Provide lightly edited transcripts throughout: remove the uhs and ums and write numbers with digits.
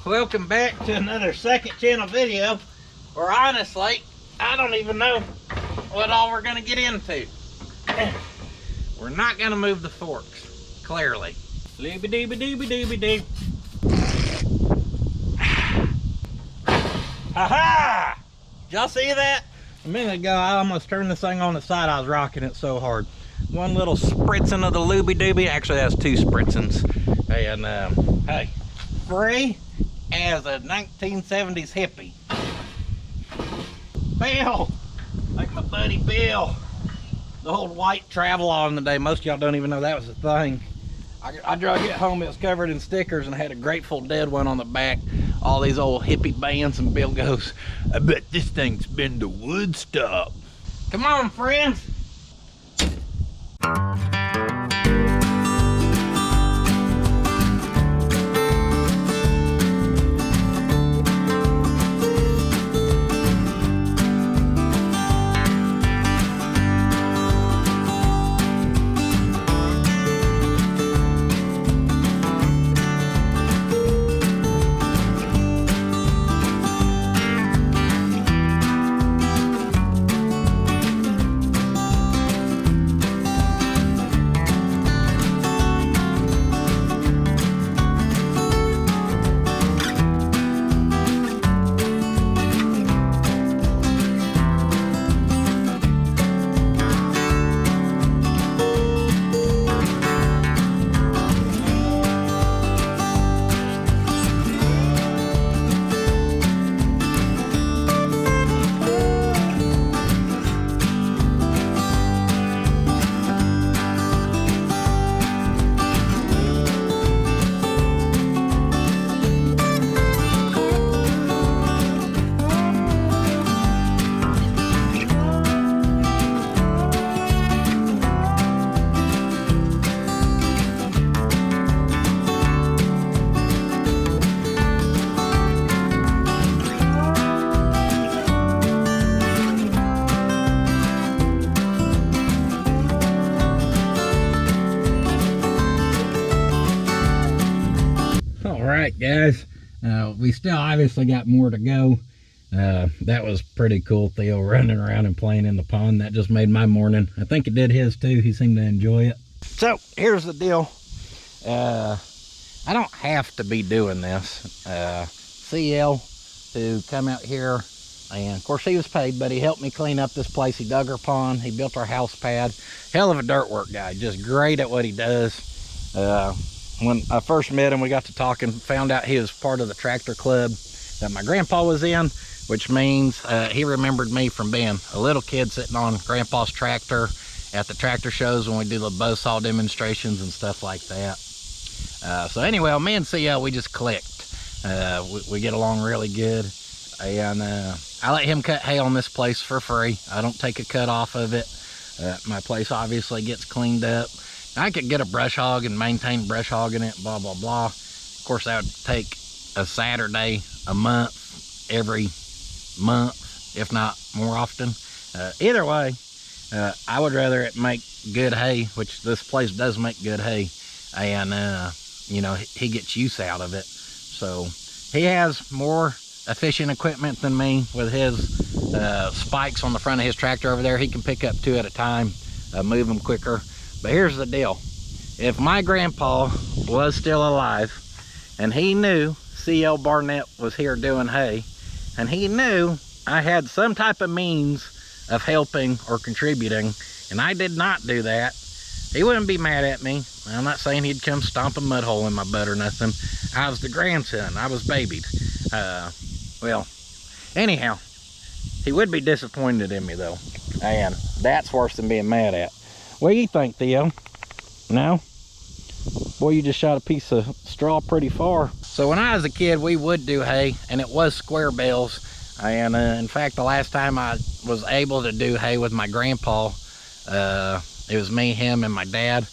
Welcome back to another second channel video, where honestly, I don't even know what all we're gonna get into. We're not gonna move the forks, clearly. Doobie doobie doobie doobie doo. Ha-ha! Did y'all see that? A minute ago, I almost turned this thing on its side. I was rocking it so hard. One little spritzing of the looby doobie. Actually, that's two spritzings. And hey, free as a 1970s hippie. Bill, like my buddy Bill, the old white travel on today. Most of y'all don't even know that was a thing. I drove it home. It was covered in stickers and had a Grateful Dead one on the back. All these old hippie bands, and Bill goes, "I bet this thing's been to Woodstock." Come on, friends. Alright guys, we still obviously got more to go. That was pretty cool, Theo running around and playing in the pond. That just made my morning. I think it did his too. He seemed to enjoy it. So here's the deal. I don't have to be doing this. CL to come out here, and of course he was paid, but he helped me clean up this place. He dug our pond, he built our house pad. Hell of a dirt work guy, just great at what he does. When I first met him, we got to talking, found out he was part of the tractor club that my grandpa was in, which means he remembered me from being a little kid sitting on grandpa's tractor at the tractor shows when we do the bow saw demonstrations and stuff like that. So anyway, me and CL, we just clicked. We get along really good, and I let him cut hay on this place for free. I don't take a cut off of it. My place obviously gets cleaned up. I could get a brush hog and maintain brush hogging it, blah, blah, blah. Of course, that would take a Saturday a month, every month, if not more often. Either way, I would rather it make good hay, which this place does make good hay, and, you know, he gets use out of it. So he has more efficient equipment than me with his spikes on the front of his tractor over there. He can pick up 2 at a time, move them quicker. But here's the deal. If my grandpa was still alive and he knew CL Barnett was here doing hay, and he knew I had some type of means of helping or contributing, and I did not do that, he wouldn't be mad at me. I'm not saying he'd come stomp a mud hole in my butt or nothing. I was the grandson. I was babied. Well, anyhow, he would be disappointed in me though, and that's worse than being mad at. What do you think, Theo? No? Boy, you just shot a piece of straw pretty far. So when I was a kid, we would do hay, and it was square bales. And in fact, the last time I was able to do hay with my grandpa, it was me, him, and my dad.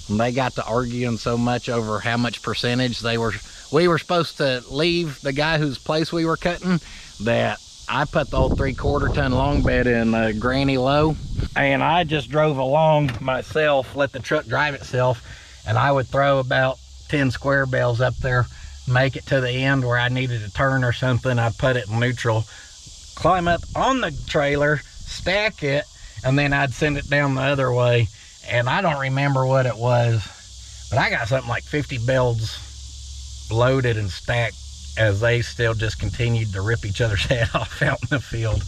And they got to arguing so much over how much percentage we were supposed to leave the guy whose place we were cutting, that I put the old 3/4 ton long bed in Granny Low, and I just drove along myself, let the truck drive itself, and I would throw about 10 square bales up there make it to the end where I needed to turn or something, I'd put it in neutral, climb up on the trailer, stack it, and then I'd send it down the other way. And I don't remember what it was, but I got something like 50 bales loaded and stacked as they still just continued to rip each other's head off out in the field.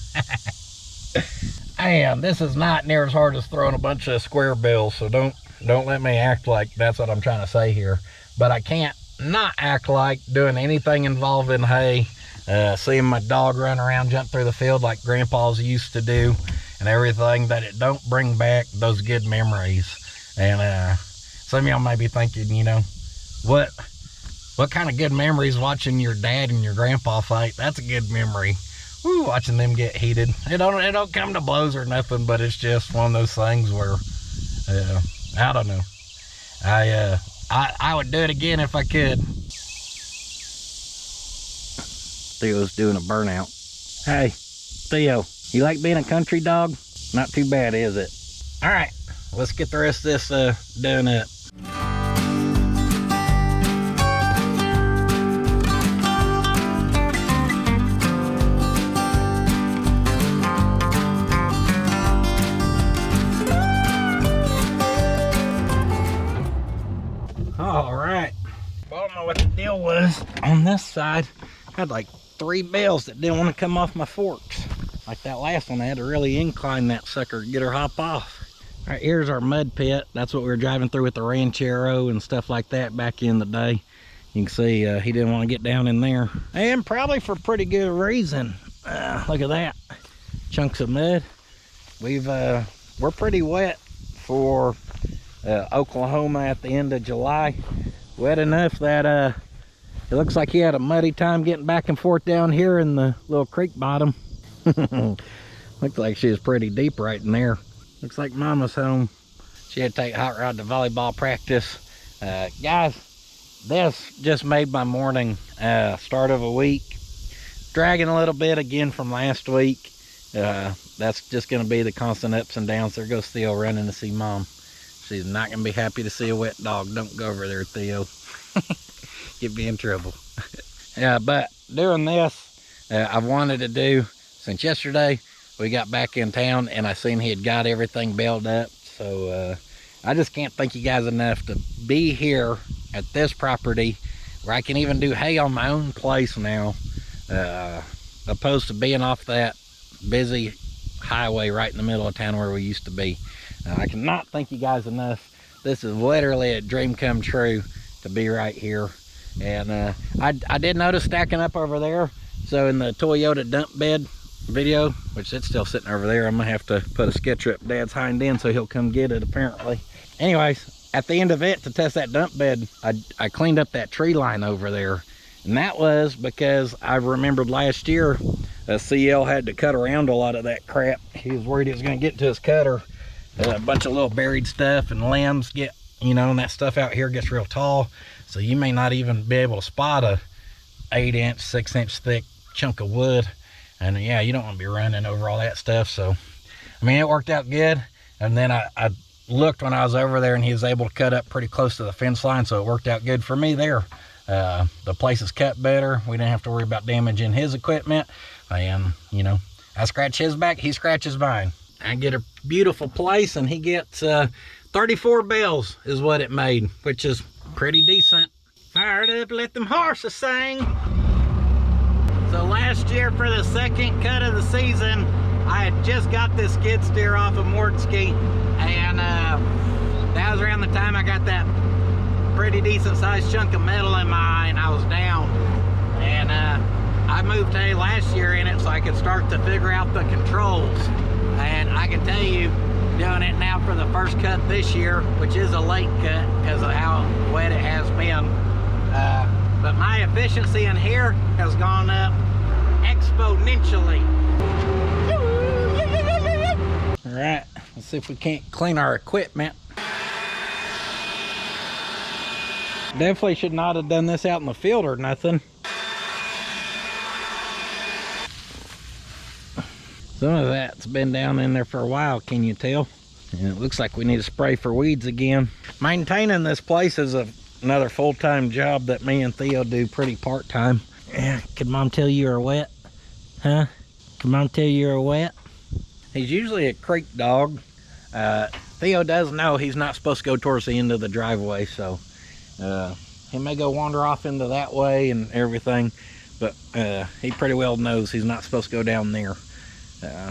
And this is not near as hard as throwing a bunch of square bales, so don't let me act like that's what I'm trying to say here. But I can't not act like doing anything involving hay, seeing my dog run around, jump through the field like grandpas used to do, and everything, that it don't bring back those good memories. And some of y'all may be thinking, you know, what kind of good memories watching your dad and your grandpa fight? That's a good memory. Woo, watching them get heated. It don't come to blows or nothing, but it's just one of those things where I don't know. I would do it again if I could. Theo's doing a burnout. Hey, Theo, you like being a country dog? Not too bad, is it? All right, let's get the rest of this done up. All right, I don't know what the deal was on this side. I had like 3 bales that didn't want to come off my forks. Like that last one, I had to really incline that sucker to get her hop off. All right, here's our mud pit. That's what we were driving through with the Ranchero and stuff like that back in the day. You can see he didn't want to get down in there, and probably for pretty good reason. Look at that, chunks of mud. We're pretty wet for Oklahoma at the end of July. Wet enough that it looks like he had a muddy time getting back and forth down here in the little creek bottom. Looks like she was pretty deep right in there. Looks like Mama's home. She had to take Hot Rod to volleyball practice. Guys, this just made my morning. Start of a week. Dragging a little bit again from last week. That's just going to be the constant ups and downs. There goes Theo running to see Mom. She's not going to be happy to see a wet dog. Don't go over there, Theo. Get me in trouble. Yeah, but doing this, I've wanted to do since yesterday. We got back in town and I seen he had got everything baled up. So I just can't thank you guys enough to be here at this property where I can even do hay on my own place now, opposed to being off that busy highway right in the middle of town where we used to be. I cannot thank you guys enough. This is literally a dream come true to be right here. And I did notice stacking up over there. So in the Toyota dump bed video, which it's still sitting over there, I'm gonna have to put a sketcher up Dad's hind end so he'll come get it apparently. Anyways, at the end of it, to test that dump bed, I cleaned up that tree line over there. And that was because I remembered last year CL had to cut around a lot of that crap. He was worried he was gonna get to his cutter. A bunch of little buried stuff and limbs get, you know, and that stuff out here gets real tall. So you may not even be able to spot a 8-inch, 6-inch thick chunk of wood. And yeah, you don't want to be running over all that stuff. So, I mean, it worked out good. And then I looked when I was over there and he was able to cut up pretty close to the fence line. So it worked out good for me there. The place is cut better. We didn't have to worry about damaging his equipment. And, you know, I scratch his back, he scratches mine. I get a beautiful place and he gets 34 bales is what it made, which is pretty decent. Fired up, let them horses sing. So last year for the second cut of the season, I had just got this skid steer off of Mortski, and that was around the time I got that pretty decent sized chunk of metal in my eye and I was down. And I moved hay last year in it so I could start to figure out the controls. And I can tell you, doing it now for the first cut this year, which is a late cut because of how wet it has been. But my efficiency in here has gone up exponentially. All right, let's see if we can't clean our equipment. Definitely should not have done this out in the field or nothing. Some of that's been down in there for a while, can you tell? And it looks like we need to spray for weeds again. Maintaining this place is a another full-time job that me and Theo do pretty part-time. Yeah, could Mom tell you are wet? Huh? Could Mom tell you are wet? He's usually a creek dog. Theo does know he's not supposed to go towards the end of the driveway, so he may go wander off into that way and everything, but he pretty well knows he's not supposed to go down there.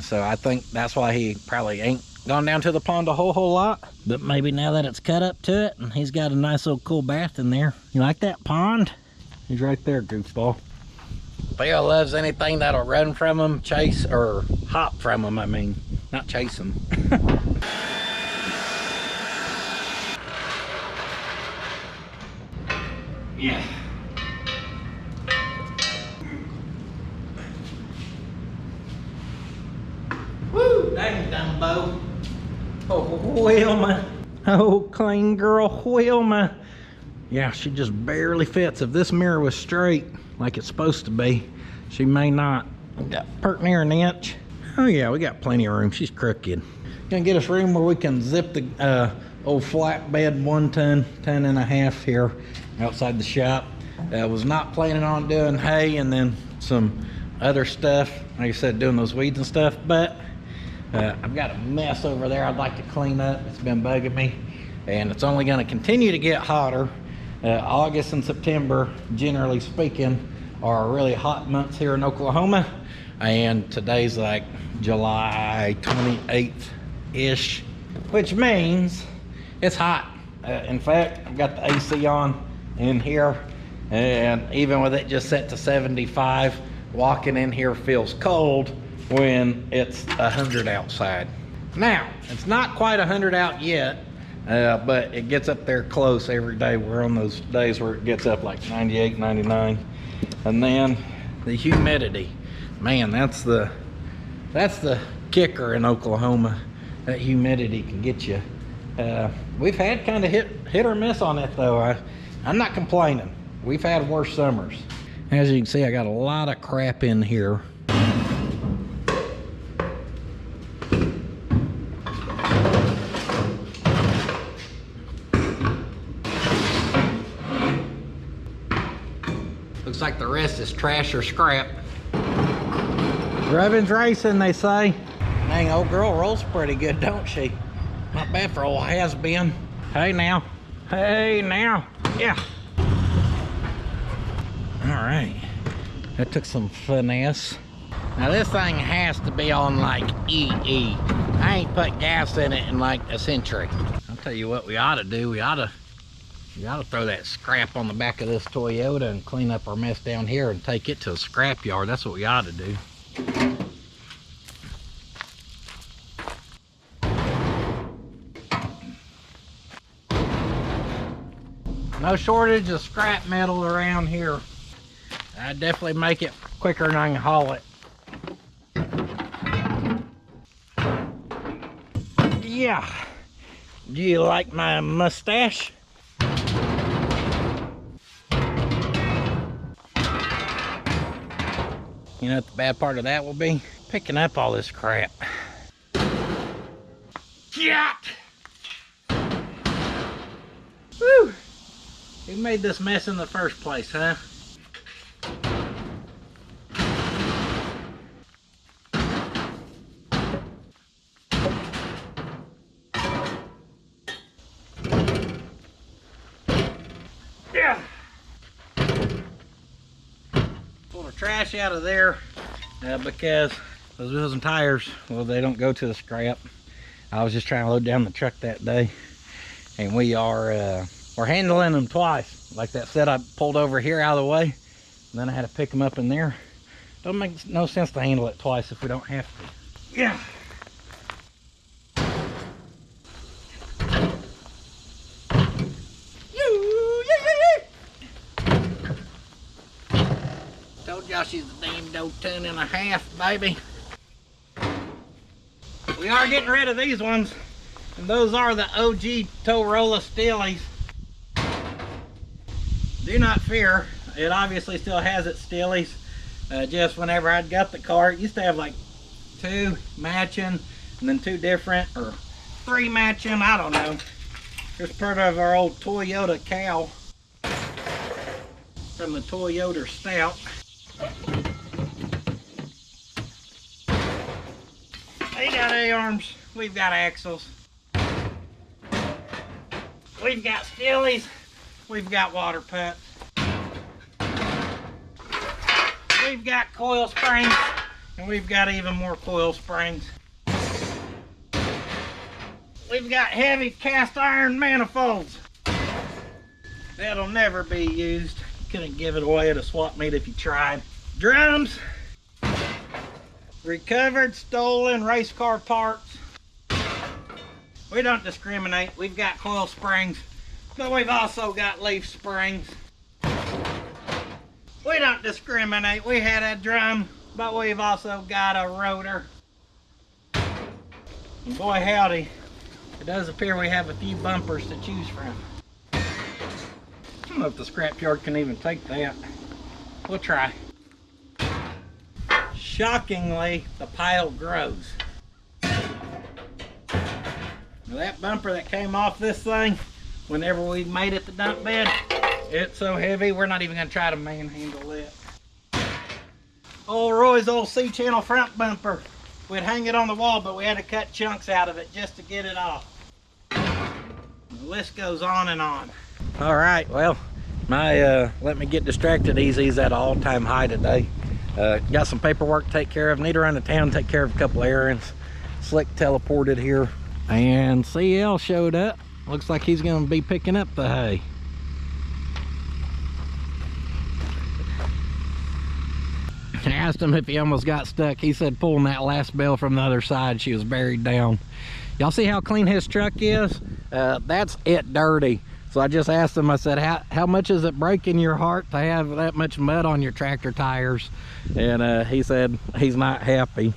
So I think that's why he probably ain't gone down to the pond a whole lot. But maybe now that it's cut up to it and he's got a nice little cool bath in there. You like that pond? He's right there, goofball. Theo loves anything that'll run from him, chase, or hop from him, I mean. Not chase him. Yeah. Woo! Dang, Dumbo. Oh, Wilma. Oh, clean girl, Wilma. Yeah, she just barely fits. If this mirror was straight, like it's supposed to be, she may not. We got pert near an inch. Oh yeah, we got plenty of room. She's crooked. Gonna get us room where we can zip the old flatbed 1 ton and a half here outside the shop. Was not planning on doing hay and then some other stuff, like I said, doing those weeds and stuff, but I've got a mess over there I'd like to clean up. It's been bugging me, and it's only going to continue to get hotter. August and September, generally speaking, are really hot months here in Oklahoma, and today's like July 28th-ish, which means it's hot. In fact, I've got the AC on in here, and even with it just set to 75, walking in here feels cold when it's 100 outside. Now, it's not quite 100 out yet, but it gets up there close every day. We're on those days where it gets up like 98, 99. And then the humidity. Man, that's the kicker in Oklahoma. That humidity can get you. We've had kind of hit or miss on it though. I'm not complaining. We've had worse summers. As you can see, I got a lot of crap in here. Looks like the rest is trash or scrap. Rubbin's racing, they say. Dang, old girl rolls pretty good, don't she? Not bad for old has-been. Hey now. Hey now. Yeah. All right. That took some finesse. Now this thing has to be on like EE. I ain't put gas in it in like a century. I'll tell you what we ought to do. We ought to throw that scrap on the back of this Toyota and clean up our mess down here and take it to a scrap yard. That's what we ought to do. No shortage of scrap metal around here. I'd definitely make it quicker than I can haul it. Yeah. Do you like my mustache? You know what the bad part of that will be? Picking up all this crap. Yeah. Woo! Who made this mess in the first place, huh? Yeah. Pull the trash out of there because those wheels and tires, well, they don't go to the scrap. I was just trying to load down the truck that day, and we're handling them twice. Like that set, I pulled over here out of the way, and then I had to pick them up in there. Don't make no sense to handle it twice if we don't have to. Yeah. Told y'all she's a damn old 10 and a half, baby. We are getting rid of these ones, and those are the OG Torola Steelies. Do not fear, it obviously still has its steelies. Just whenever I'd got the car, it used to have like 2 matching and then 2 different, or 3 matching, I don't know. It's part of our old Toyota cow. from the Toyota Stout. They got A-arms, we've got axles. We've got stillies, we've got water pumps. We've got coil springs, and we've got even more coil springs. We've got heavy cast iron manifolds. That'll never be used. Couldn't give it away at a swap meet if you tried. Drums, recovered, stolen race car parts. We don't discriminate. We've got coil springs, but we've also got leaf springs. We don't discriminate. We had a drum, but we've also got a rotor. And boy howdy, it does appear we have a few bumpers to choose from. I don't know if the scrapyard can even take that. We'll try. Shockingly, the pile grows. Now that bumper that came off this thing, whenever we made it the dump bed, it's so heavy, we're not even gonna try to manhandle it. Old Roy's old C-channel front bumper. We'd hang it on the wall, but we had to cut chunks out of it just to get it off. The list goes on and on. All right, well, my let me get distracted easy's at an all-time high today. Got some paperwork to take care of. Need to run to town, take care of a couple errands. Slick teleported here, and CL showed up. Looks like he's gonna be picking up the hay. I asked him if he almost got stuck. He said pulling that last bell from the other side, she was buried down. Y'all see how clean his truck is? That's it dirty. So I just asked him, I said, how much is it breaking your heart to have that much mud on your tractor tires? And he said he's not happy.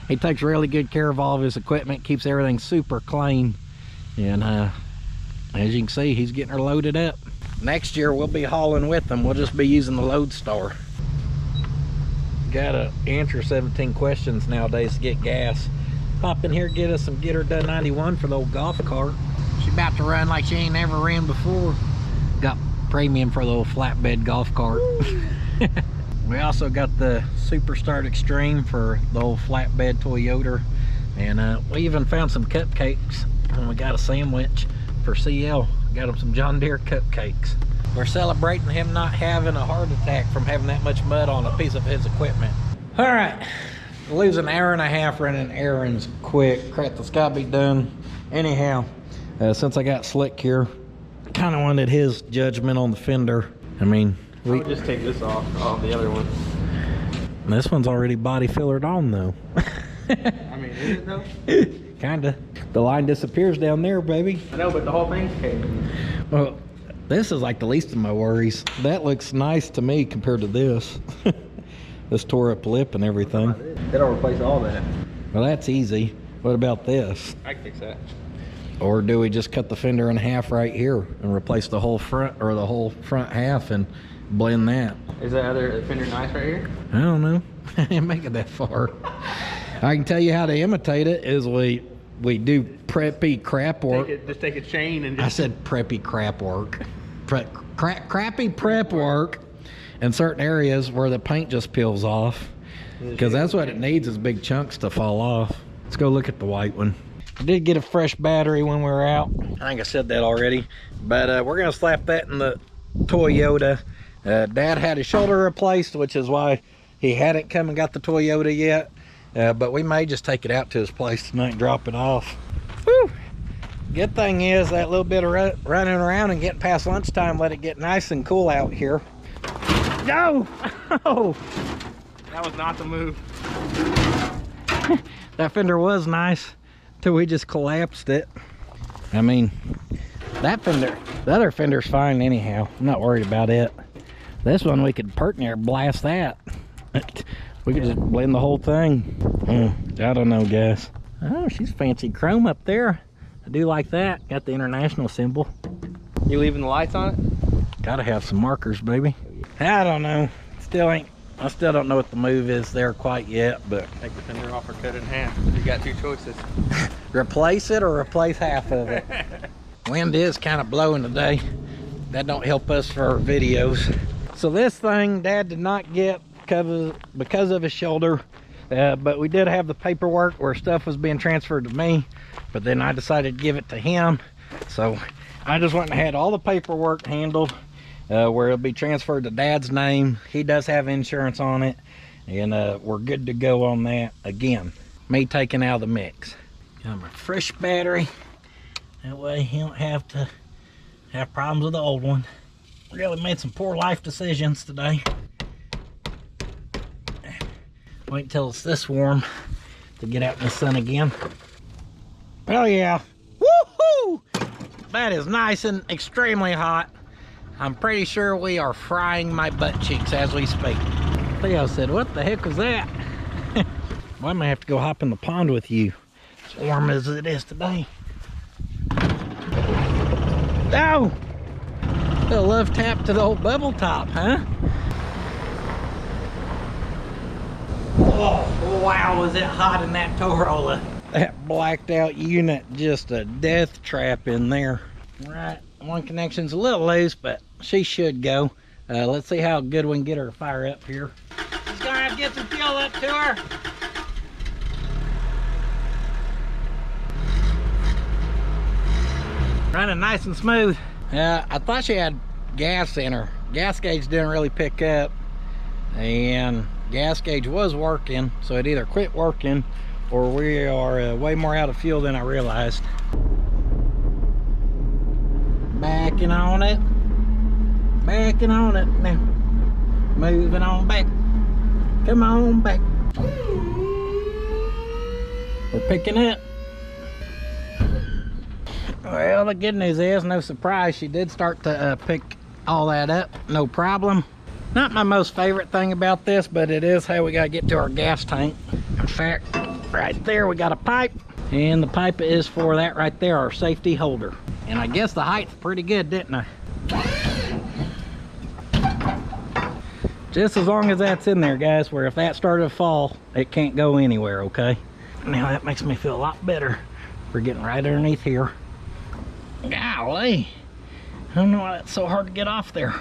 He takes really good care of all of his equipment, keeps everything super clean. And as you can see, he's getting her loaded up. Next year we'll be hauling with them. We'll just be using the Lodestar. Gotta answer 17 questions nowadays to get gas. Pop in here, get us some Get Her Done 91 for the old golf cart. She's about to run like she ain't never ran before. Got premium for the old flatbed golf cart. We also got the Super Start Extreme for the old flatbed Toyota. And we even found some cupcakes. And we got a sandwich for CL. Got him some John Deere cupcakes. We're celebrating him not having a heart attack from having that much mud on a piece of his equipment. All right, lose an hour and a half running errands quick. Crap that's gotta be done. Anyhow, since I got Slick here, I kind of wanted his judgment on the fender. I mean, I would just take this off the other one. This one's already body fillered on though. I mean, is it though? Kinda. The line disappears down there, baby. I know, but the whole thing's caved. Well, this is like the least of my worries. That looks nice to me compared to this. This tore up lip and everything. That'll replace all that. Well, that's easy. What about this? I can fix that. Or do we just cut the fender in half right here and replace the whole front, or the whole front half, and blend that? Is that other fender nice right here? I don't know. I didn't make it that far. I can tell you how to imitate it is we do preppy crap work. Just take a chain and just... I said preppy crap work. Crappy prep work in certain areas where the paint just peels off, because that's what it needs, is big chunks to fall off. Let's go look at the white one. I did get a fresh battery when we were out. I think I said that already, but we're gonna slap that in the Toyota. Dad had his shoulder replaced, which is why he hadn't come and got the Toyota yet, but we may just take it out to his place tonight and drop it off. Whew. Good thing is that little bit of running around and getting past lunchtime let it get nice and cool out here. No! Oh! That was not the move. That fender was nice till we just collapsed it. I mean, that fender, the other fender's fine anyhow. I'm not worried about it. This one we could perk near blast that. We could just blend the whole thing. I don't know, guys. Oh, she's fancy chrome up there. I do like that. Got the international symbol. You leaving the lights on it? Gotta have some markers, baby. I don't know. I still don't know what the move is there quite yet, but... Take the fender off or cut it in half. You got two choices. Replace it or replace half of it. Wind is kind of blowing today. That don't help us for our videos. So this thing Dad did not get because of his shoulder, but we did have the paperwork where stuff was being transferred to me, but then I decided to give it to him. So I just went and had all the paperwork handled, where it'll be transferred to Dad's name. He does have insurance on it, and we're good to go on that. Again, me taking out of the mix. Got him a fresh battery. That way he don't have to have problems with the old one. Really made some poor life decisions today. Wait until it's this warm to get out in the sun again. Oh yeah. Woohoo! That is nice and extremely hot. I'm pretty sure we are frying my butt cheeks as we speak. Theo said, what the heck was that? Well, I may have to go hop in the pond with you. As warm as it is today. Oh! A love tap to the old bubble top, huh? Oh, wow, was it hot in that tow roller. That blacked out unit, just a death trap in there. Right, one connection's a little loose, but she should go. Let's see how good we can get her to fire up here. Just gonna have to get some fuel up to her. Running nice and smooth. I thought she had gas in her. Gas gauge didn't really pick up, and gas gauge was working, so it either quit working or we are way more out of fuel than I realized. Backing on it. Backing on it now. Moving on back. Come on back. We're picking up. Well, the good news is, no surprise, she did start to pick all that up, no problem. Not my most favorite thing about this, but it is how we gotta get to our gas tank. In fact, right there we got a pipe, and the pipe is for that right there, our safety holder. And I guess the height's pretty good, didn't I? Just as long as that's in there, guys, where if that started to fall, it can't go anywhere, okay? Now that makes me feel a lot better. We're getting right underneath here. Golly, I don't know why that's so hard to get off there.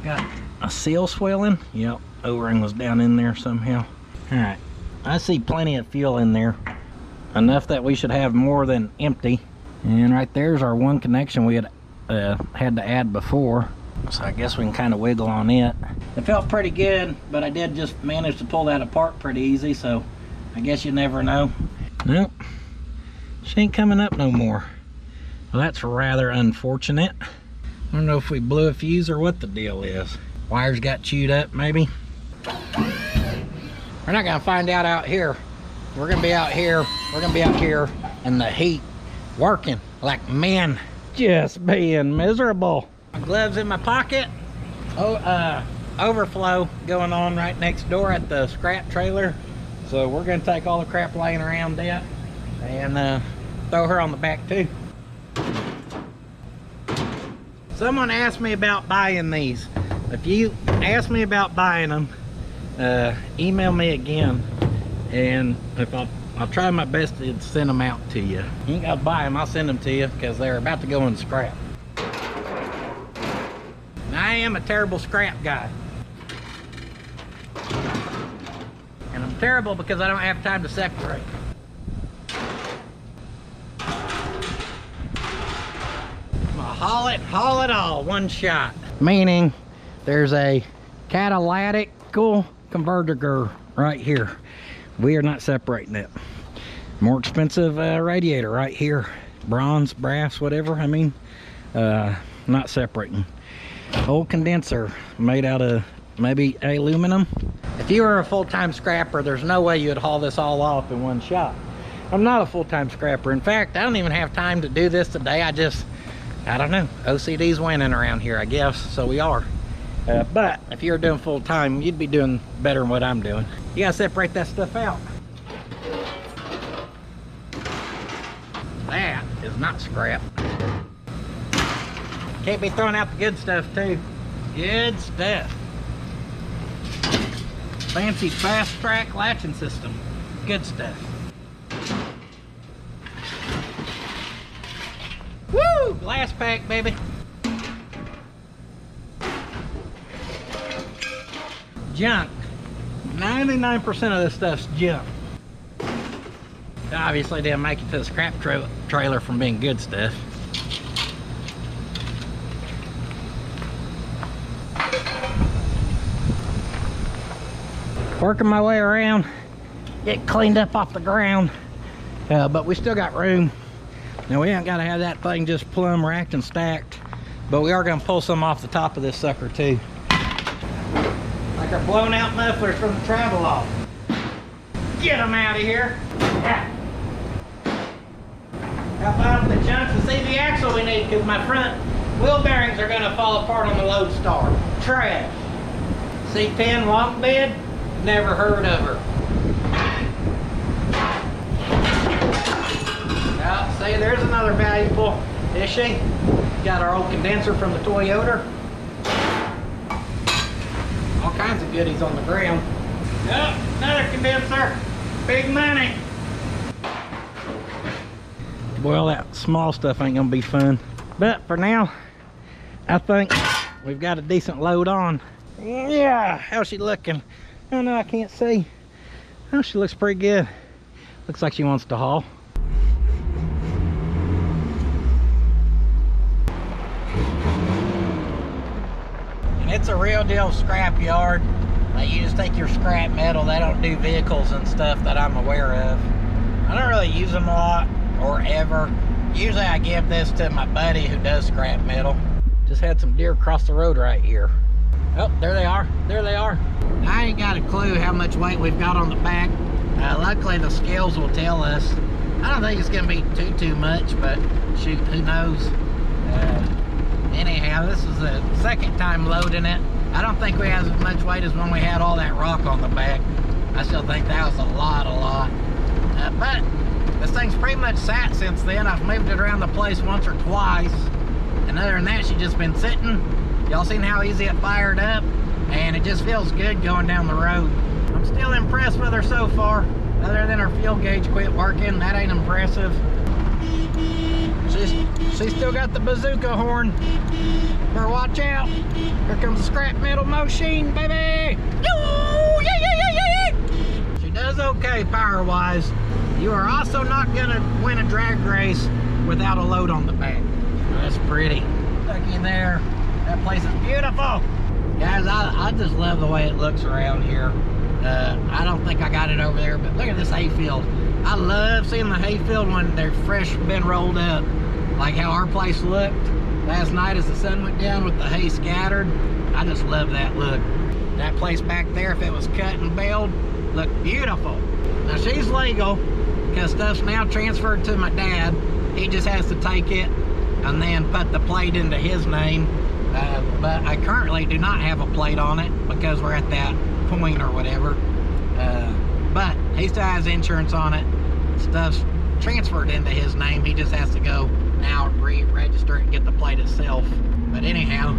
Got a seal swelling. Yep, O-ring was down in there somehow. All right, I see plenty of fuel in there, enough that we should have more than empty. And right there's our one connection we had to add before, so I guess we can kind of wiggle on it. It felt pretty good, but I did just manage to pull that apart pretty easy, so I guess you never know. Nope, she ain't coming up no more. Well, that's rather unfortunate. I don't know if we blew a fuse or what the deal is. Wires got chewed up, maybe. We're not gonna find out here. We're gonna be out here. We're gonna be out here in the heat, working like men, just being miserable. My gloves in my pocket. Oh, overflow going on right next door at the scrap trailer. So we're gonna take all the crap laying around that and throw her on the back too. Someone asked me about buying these. If you ask me about buying them, email me again, and if I'll try my best to send them out to you. You ain't gotta buy them, I'll send them to you because they're about to go in scrap. I am a terrible scrap guy. And I'm terrible because I don't have time to separate. Haul it all, one shot. Meaning there's a catalytic converter right here. We are not separating it. More expensive radiator right here. Bronze, brass, whatever, I mean. Not separating. Old condenser made out of maybe aluminum. If you were a full-time scrapper, there's no way you'd haul this all off in one shot. I'm not a full-time scrapper. In fact, I don't even have time to do this today. I don't know, OCD's winning around here, I guess, so we are. But if you were doing full time, you'd be doing better than what I'm doing. You gotta separate that stuff out. That is not scrap. Can't be throwing out the good stuff too. Good stuff. Fancy fast track latching system. Good stuff. Woo! Glass pack, baby. junk. 99% of this stuff's junk. Obviously didn't make it to the scrap trailer from being good stuff. Working my way around, get cleaned up off the ground, but we still got room. Now we ain't got to have that thing just plumb racked and stacked, but we are going to pull some off the top of this sucker too. Like our blown out mufflers from the Travelodge. Get them out of here. Yeah. How about the chunks of CV axle we need, because my front wheel bearings are going to fall apart on the Lodestar. Trash. C10 long bed, never heard of her. Well, see, there's another valuable issue. Got our old condenser from the Toyota. All kinds of goodies on the ground. Yep, another condenser. Big money. Well, that small stuff ain't gonna be fun. But for now, I think we've got a decent load on. Yeah, how's she looking? Oh no, I can't see. Oh, she looks pretty good. Looks like she wants to haul. And it's a real deal scrap yard. Like, you just take your scrap metal. They don't do vehicles and stuff that I'm aware of. I don't really use them a lot or ever. Usually I give this to my buddy who does scrap metal. Just had some deer cross the road right here. Oh, there they are. There they are. I ain't got a clue how much weight we've got on the back. Luckily the scales will tell us. I don't think it's gonna be too much, but shoot, who knows? Anyhow, this is the second time loading it. I don't think we have as much weight as when we had all that rock on the back. I still think that was a lot. But this thing's pretty much sat since then. I've moved it around the place once or twice. And other than that, she's just been sitting. Y'all seen how easy it fired up? And it just feels good going down the road. I'm still impressed with her so far. Other than her fuel gauge quit working, that ain't impressive. She's still got the bazooka horn. Better watch out. Here comes the scrap metal machine, baby. She does okay power-wise. You are also not gonna win a drag race without a load on the back. That's pretty. Look in there. That place is beautiful. Guys, I just love the way it looks around here. I don't think I got it over there, but look at this hayfield. I love seeing the hayfield when they're fresh been rolled up. Like how our place looked last night as the sun went down with the hay scattered. I just love that look. That place back there, if it was cut and baled, looked beautiful. Now she's legal because stuff's now transferred to my dad. He just has to take it and then put the plate into his name. But I currently do not have a plate on it because we're at that point or whatever. But he still has insurance on it. Stuff's transferred into his name. He just has to go now re-register it and get the plate itself. But anyhow,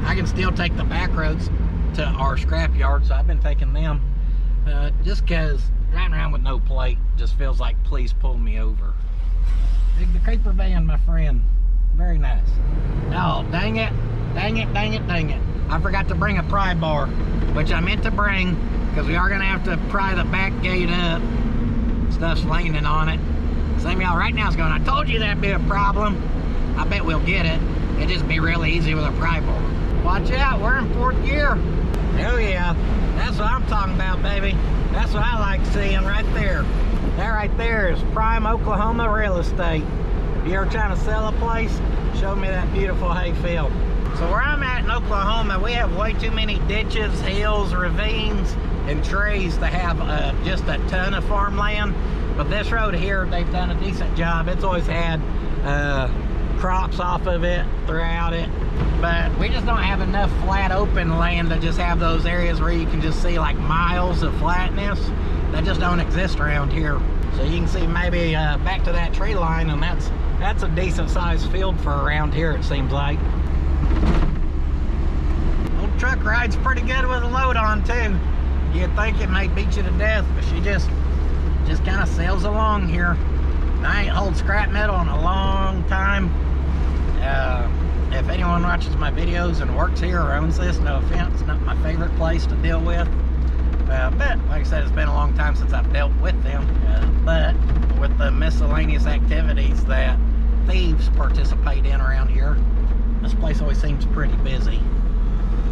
I can still take the back roads to our scrap yard, so I've been taking them. Just because driving around with no plate just feels like, please pull me over. Dig the creeper van, my friend. Very nice. Oh, dang it. I forgot to bring a pry bar, which I meant to bring, because we are going to have to pry the back gate up. Stuff's leaning on it. Some of y'all right now is going, I told you that'd be a problem. I bet we'll get it. It'd just be real easy with a pry bar. Watch out, we're in fourth gear. Oh yeah, that's what I'm talking about, baby. That's what I like seeing right there. That right there is prime Oklahoma real estate. If you're ever trying to sell a place, show me that beautiful hayfield. So where I'm at in Oklahoma, we have way too many ditches, hills, ravines, and trees to have just a ton of farmland. But this road here, they've done a decent job. It's always had crops off of it throughout it. But we just don't have enough flat open land to just have those areas where you can just see like miles of flatness. That just don't exist around here. So you can see maybe back to that tree line, and that's a decent sized field for around here, it seems like. Old truck ride's pretty good with a load on too. You'd think it may beat you to death, but she just kind of sails along here. I ain't hauled scrap metal in a long time. if anyone watches my videos and works here or owns this, no offense, not my favorite place to deal with. But like I said, it's been a long time since I've dealt with them. But with the miscellaneous activities that thieves participate in around here, this place always seems pretty busy.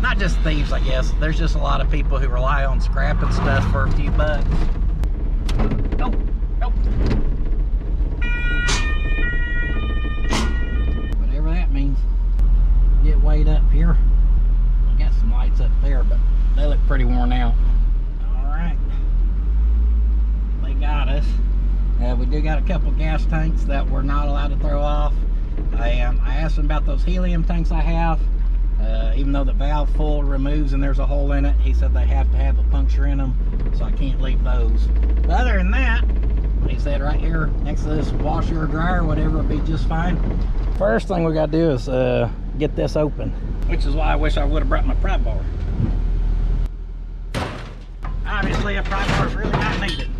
Not just thieves, I guess. There's just a lot of people who rely on scrapping stuff for a few bucks. Oh, oh. Whatever that means. Get weighed up here. I got some lights up there, but they look pretty worn out. Alright. They got us. We do got a couple gas tanks that we're not allowed to throw off. I asked them about those helium tanks I have. Even though the valve full removes and there's a hole in it, he said they have to have a puncture in them, so I can't leave those. But other than that, he said right here next to this washer or dryer, whatever, will be just fine. First thing we got to do is get this open, which is why I wish I would have brought my pry bar. Obviously a pry bar is really not needed.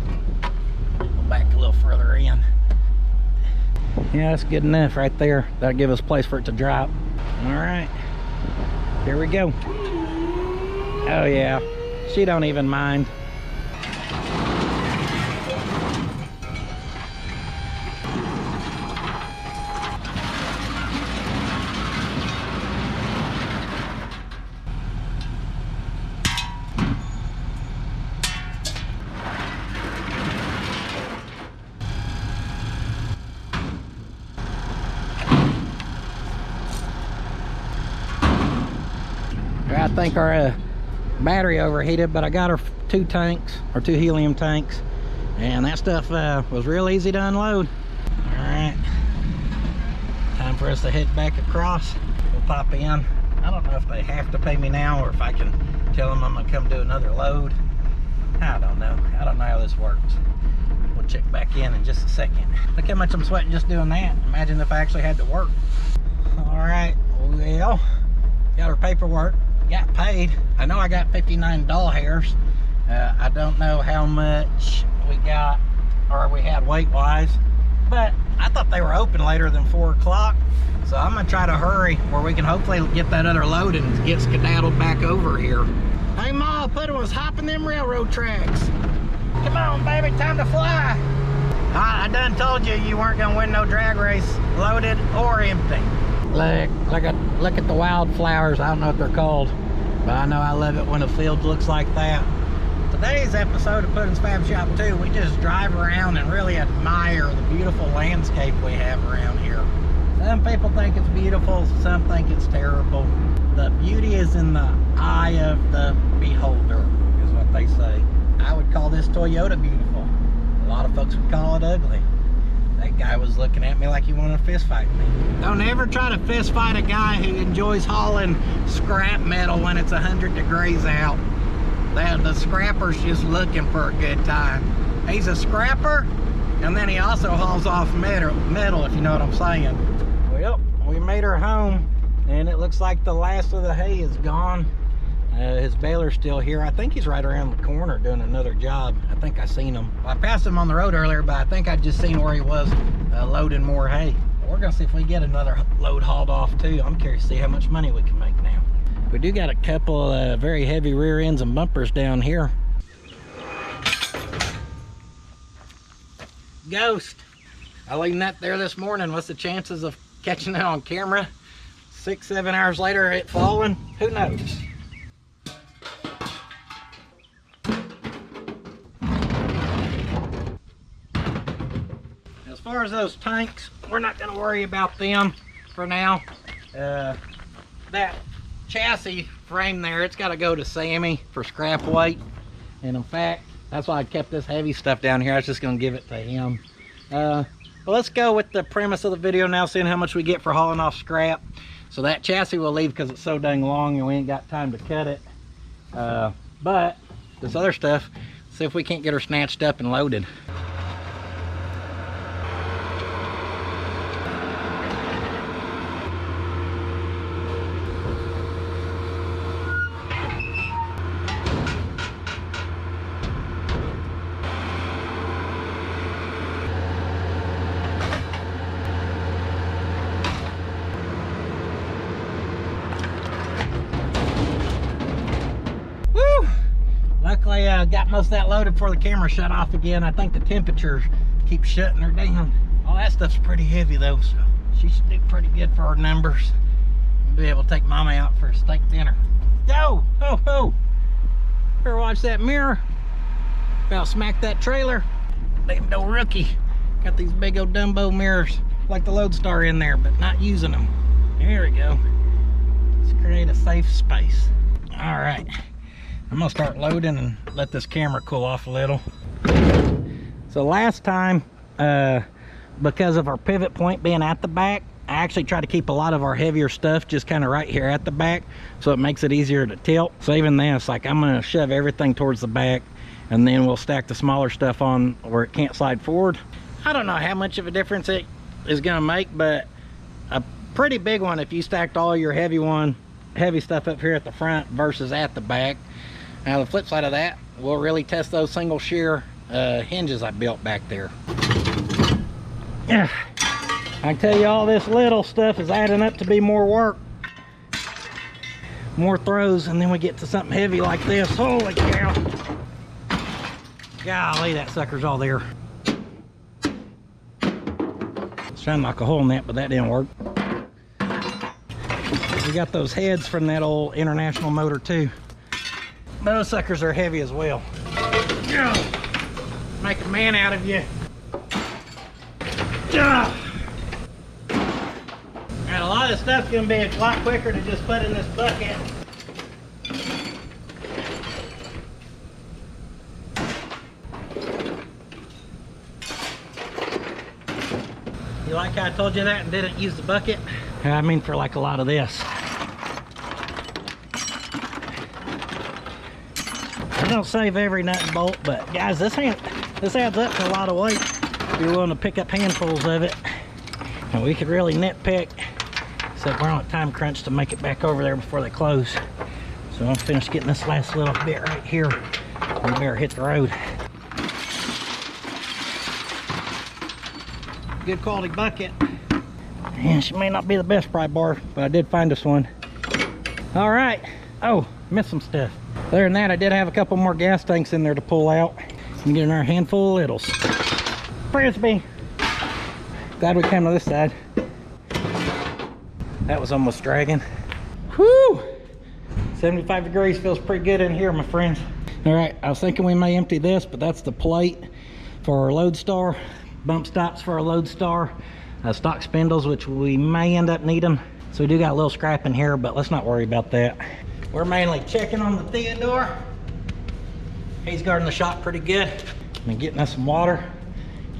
Go back a little further in. Yeah, that's good enough right there. That'll give us a place for it to drop. All right. Here we go. Oh yeah, she don't even mind. I think our battery overheated, but I got her two helium tanks, and that stuff was real easy to unload. All right, time for us to head back across. We'll pop in. I don't know if they have to pay me now or if I can tell them I'm gonna come do another load. I don't know how this works. We'll check back in just a second. Look how much I'm sweating just doing that. Imagine if I actually had to work. All right, well, got our paperwork. Got paid. I know I got 59 doll hairs. I don't know how much we got or we had weight wise, but I thought they were open later than 4 o'clock, so I'm gonna try to hurry where we can hopefully get that other load and get skedaddled back over here. Hey Ma, put us hopping them railroad tracks. Come on baby, time to fly. I done told you you weren't gonna win no drag race, loaded or empty. Look at the wildflowers. I don't know what they're called, but I know I love it when a field looks like that. Today's episode of Puddin's Fab Shop 2, we just drive around and really admire the beautiful landscape we have around here. Some people think it's beautiful, some think it's terrible. The beauty is in the eye of the beholder, is what they say. I would call this Toyota beautiful. A lot of folks would call it ugly. That guy was looking at me like he wanted to fist fight me. Don't ever try to fist fight a guy who enjoys hauling scrap metal when it's 100 degrees out. The scrapper's just looking for a good time. He's a scrapper, and then he also hauls off metal, if you know what I'm saying. Well, we made her home, and it looks like the last of the hay is gone. His baler's still here. I think he's right around the corner doing another job. I think I seen him. Well, I passed him on the road earlier, but I think I just seen where he was loading more hay. We're gonna see if we get another load hauled off too. I'm curious to see how much money we can make now. We do got a couple very heavy rear ends and bumpers down here. Ghost. I leaned that there this morning. What's the chances of catching it on camera? 6-7 hours later, it falling? Who knows? As far as those tanks, we're not going to worry about them for now. That chassis frame there, it's got to go to Sammy for scrap weight. And in fact, that's why I kept this heavy stuff down here. I was just going to give it to him. Well, let's go with the premise of the video now, seeing how much we get for hauling off scrap. So that chassis will leave because it's so dang long and we ain't got time to cut it. But this other stuff, see if we can't get her snatched up and loaded. got most of that loaded before the camera shut off again. I think the temperature keeps shutting her down. All that stuff's pretty heavy though, so she should do pretty good for her numbers. We'll be able to take Mama out for a steak dinner. Go! Ho ho! Better watch that mirror. About smack that trailer. Damn no rookie. Got these big old Dumbo mirrors like the Lodestar in there, but not using them. There we go. Let's create a safe space. All right, I'm gonna start loading and let this camera cool off a little. So last time, because of our pivot point being at the back, I actually try to keep a lot of our heavier stuff just kind of right here at the back, so it makes it easier to tilt. So even this, like I'm gonna shove everything towards the back, and then we'll stack the smaller stuff on where it can't slide forward. I don't know how much of a difference it is gonna make, but a pretty big one if you stacked all your heavy stuff up here at the front versus at the back. Now the flip side of that, we'll really test those single shear hinges I built back there. Yeah, I can tell you all this little stuff is adding up to be more work, more throws, and then we get to something heavy like this. Holy cow. Golly, that sucker's all there. I was trying to knock a hole in that, but that didn't work. We got those heads from that old International motor too. Those suckers are heavy as well. Make a man out of you. And a lot of this stuff's gonna be a lot quicker to just put in this bucket. You like how I told you that and didn't use the bucket? I mean for like a lot of this. I don't save every nut and bolt, but guys, this adds up to a lot of weight if you're willing to pick up handfuls of it. And we could really nitpick, except we're on a time crunch to make it back over there before they close. So I'm finished getting this last little bit right here. We better hit the road. Good quality bucket. And she may not be the best pry bar, but I did find this one. All right. Oh, missed some stuff. Other than that, I did have a couple more gas tanks in there to pull out. I'm getting our handful of littles. Frisbee. Glad we came to this side. That was almost dragging. Whew! 75 degrees feels pretty good in here, my friends. All right, I was thinking we may empty this, but that's the plate for our Lodestar. Bump stops for our Lodestar. Stock spindles, which we may end up needing. So we do got a little scrap in here, but let's not worry about that. We're mainly checking on the Theodore. He's guarding the shop pretty good. And getting us some water.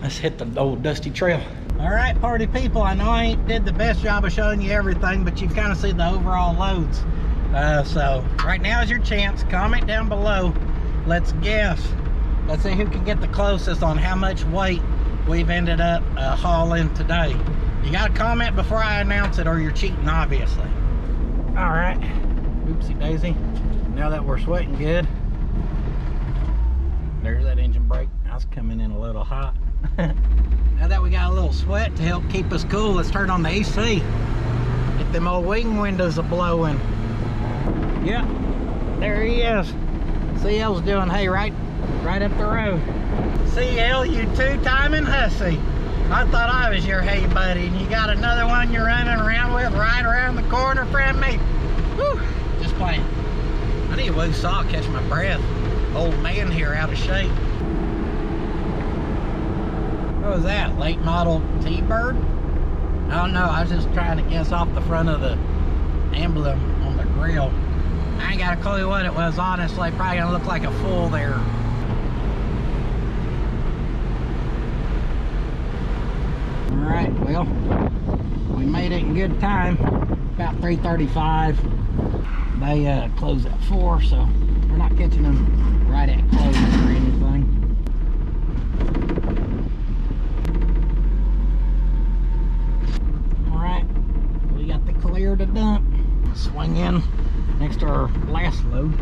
Let's hit the old dusty trail. All right, party people, I know I ain't did the best job of showing you everything, but you've kind of seen the overall loads. So right now is your chance. Comment down below. Let's guess. Let's see who can get the closest on how much weight we've ended up hauling today. You got to comment before I announce it or you're cheating, obviously. All right. Oopsie daisy. Now that we're sweating good. There's that engine brake. I was coming in a little hot. Now that we got a little sweat to help keep us cool, let's turn on the AC. Get them old wing windows a-blowing. Yeah, there he is. CL's doing hay right up the road. CL, you two-timing hussy. I thought I was your hay buddy, and you got another one you're running around with right around the corner from me. Whew, just playing. I need a woo saw to catch my breath. Old man here out of shape. What was that, late model T-Bird? I don't know, I was just trying to guess off the front of the emblem on the grill. I ain't got a clue what it was, honestly. Probably gonna look like a fool there. Alright, well, we made it in good time. About 3:35. They close at 4, so we're not catching them right at close or anything. Alright, we got the clear to dump. Swing in next to our last load.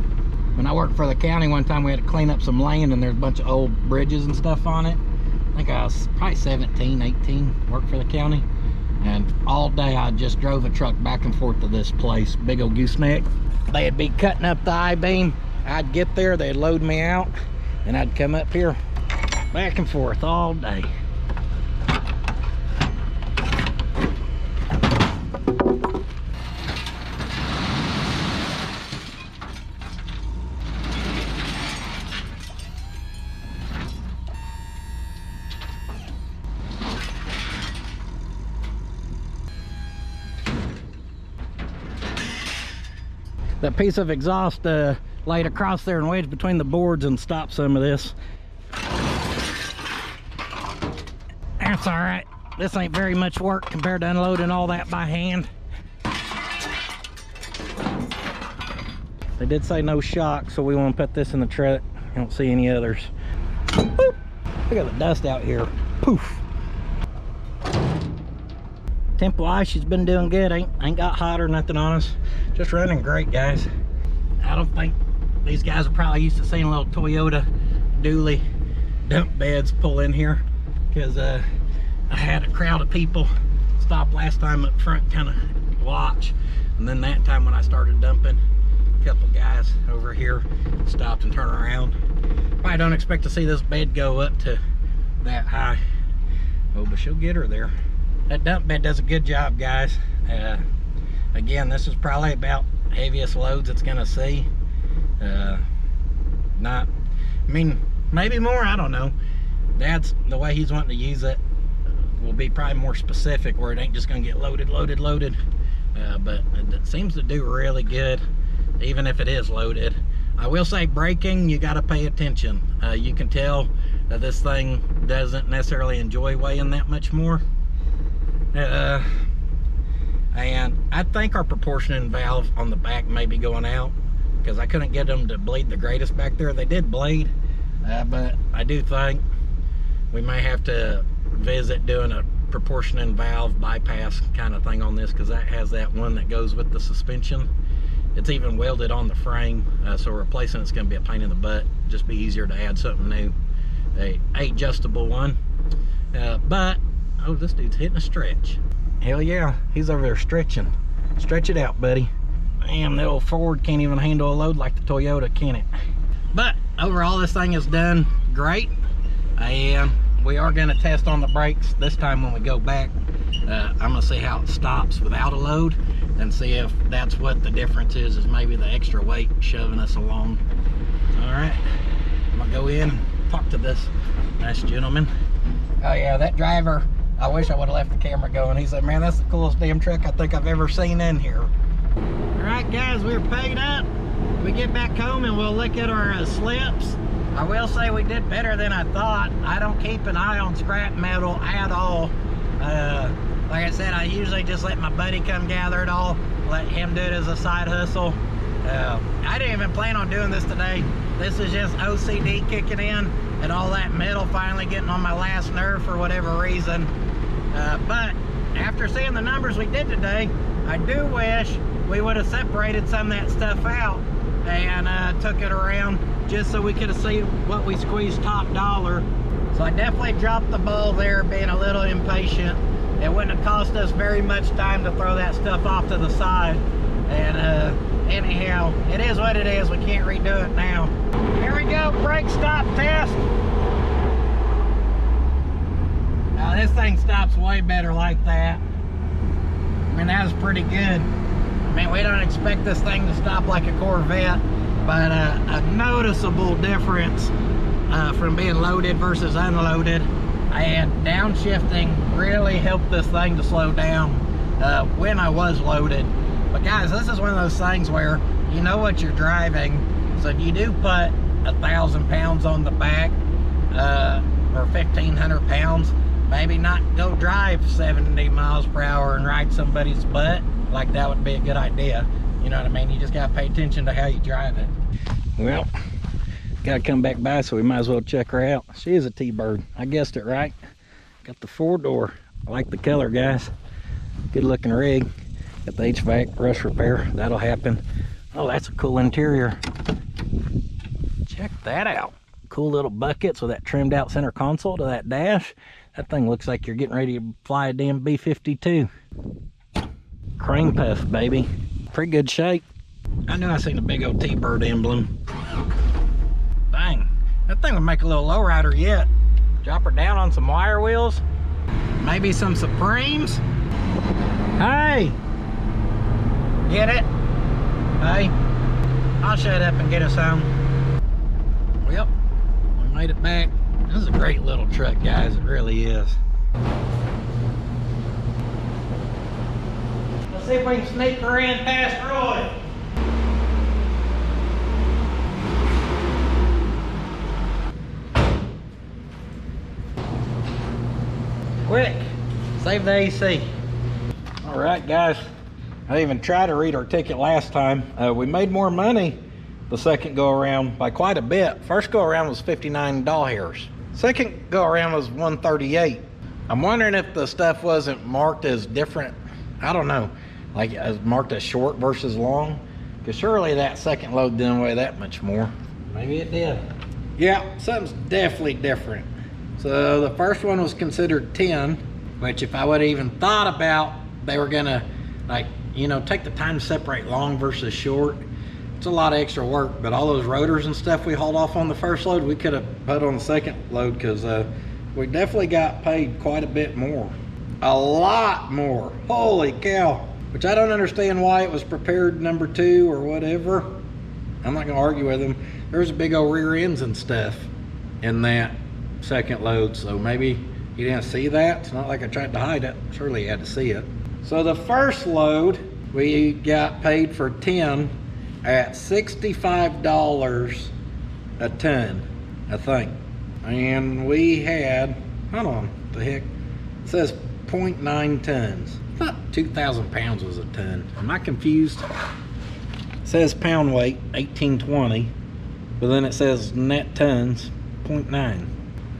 When I worked for the county one time, we had to clean up some land and there's a bunch of old bridges and stuff on it. I think I was probably 17, 18, worked for the county. And all day I just drove a truck back and forth to this place, big old gooseneck. They'd be cutting up the I-beam. I'd get there, they'd load me out. and I'd come up here back and forth all day. That piece of exhaust laid across there and wedged between the boards and stopped some of this. That's all right. This ain't very much work compared to unloading all that by hand. They did say no shock, so we want to put this in the truck. I don't see any others. Boop. Look at the dust out here. Poof. Temp-wise, she's been doing good. Ain't got hot or nothing on us. Just running great, guys. I don't think these guys are probably used to seeing little Toyota dually dump beds pull in here, because I had a crowd of people stop last time up front, kind of watch, and then that time when I started dumping, a couple guys over here stopped and turned around. Probably don't expect to see this bed go up to that high. Oh, but she'll get her there. That dump bed does a good job, guys. Again, this is probably about heaviest loads it's gonna see. I mean, maybe more, I don't know. Dad's, the way he's wanting to use it will be probably more specific, where it ain't just gonna get loaded. But it seems to do really good, even if it is loaded. I will say, braking, you gotta pay attention. You can tell that this thing doesn't necessarily enjoy weighing that much more. And I think our proportioning valve on the back may be going out, because I couldn't get them to bleed the greatest back there. They did bleed, but I do think we may have to visit doing a proportioning valve bypass kind of thing on this, because that has that one that goes with the suspension. It's even welded on the frame, so replacing it's going to be a pain in the butt. Just be easier to add something new, a adjustable one. But oh, this dude's hitting a stretch. Hell yeah, he's over there stretching. Stretch it out, buddy. Damn, the old Ford can't even handle a load like the Toyota, can it? But overall, this thing is done great. And we are going to test on the brakes this time when we go back. I'm going to see how it stops without a load, and see if that's what the difference is maybe the extra weight shoving us along. All right, I'm going to go in and talk to this nice gentleman. Oh yeah, that driver, I wish I would have left the camera going. He said, man, that's the coolest damn truck I think I've ever seen in here. All right, guys, we're paid up. We get back home and we'll look at our slips. I will say we did better than I thought. I don't keep an eye on scrap metal at all. Like I said, I usually just let my buddy come gather it all, let him do it as a side hustle. I didn't even plan on doing this today. This is just OCD kicking in, and all that metal finally getting on my last nerve for whatever reason. But after seeing the numbers we did today, I do wish we would have separated some of that stuff out and took it around, just so we could have seen what we squeezed top dollar. So I definitely dropped the ball there, being a little impatient. It wouldn't have cost us very much time to throw that stuff off to the side. And anyhow, it is what it is. We can't redo it now. Here we go, brake stop test. Now this thing stops way better like that. I mean, that was pretty good. I mean, we don't expect this thing to stop like a Corvette, but a noticeable difference from being loaded versus unloaded. And downshifting really helped this thing to slow down when I was loaded. But guys, this is one of those things where you know what you're driving. So if you do put 1,000 pounds on the back, or 1,500 pounds, maybe not go drive 70 miles per hour and ride somebody's butt. Like, that would be a good idea. You know what I mean? You just gotta pay attention to how you drive it. Well, gotta come back by, so we might as well check her out. She is a T-Bird. I guessed it right. Got the 4-door. I like the color, guys. Good looking rig. Got the HVAC, rust repair. That'll happen. Oh, that's a cool interior. Check that out. Cool little buckets with that trimmed out center console to that dash. That thing looks like you're getting ready to fly a damn B-52. Crane puff, baby. Pretty good shape. I knew I seen a big old T-Bird emblem. Dang, That thing would make a little lowrider yet. Drop her down on some wire wheels. Maybe some Supremes. Hey! Get it? Hey? I'll shut up and get us home. Well, we made it back. This is a great little truck, guys. It really is. Let's see if we can sneak her in past Roy. Quick, save the AC. All right, guys. I didn't even try to read our ticket last time. We made more money the second go around by quite a bit. First go around was $59. Second go around was $138. I'm wondering if the stuff wasn't marked as different. I don't know, like as marked as short versus long. Because surely that second load didn't weigh that much more. Maybe it did. Yeah, something's definitely different. So the first one was considered 10, which if I would have even thought about, they were gonna, like, you know, take the time to separate long versus short. It's a lot of extra work, but all those rotors and stuff we hauled off on the first load, we could have put on the second load, because we definitely got paid quite a bit more. A lot more. Holy cow. Which I don't understand why it was prepared number 2 or whatever. I'm not gonna argue with them. There's big old rear ends and stuff in that second load, so maybe you didn't see that. It's not like I tried to hide it. Surely you had to see it. So the first load, we got paid for 10 at $65 a ton, I think. And we had, hold on, the heck, it says 0.9 tons. I thought 2,000 pounds was a ton. Am I confused? It says pound weight, 1820, but then it says net tons, 0.9.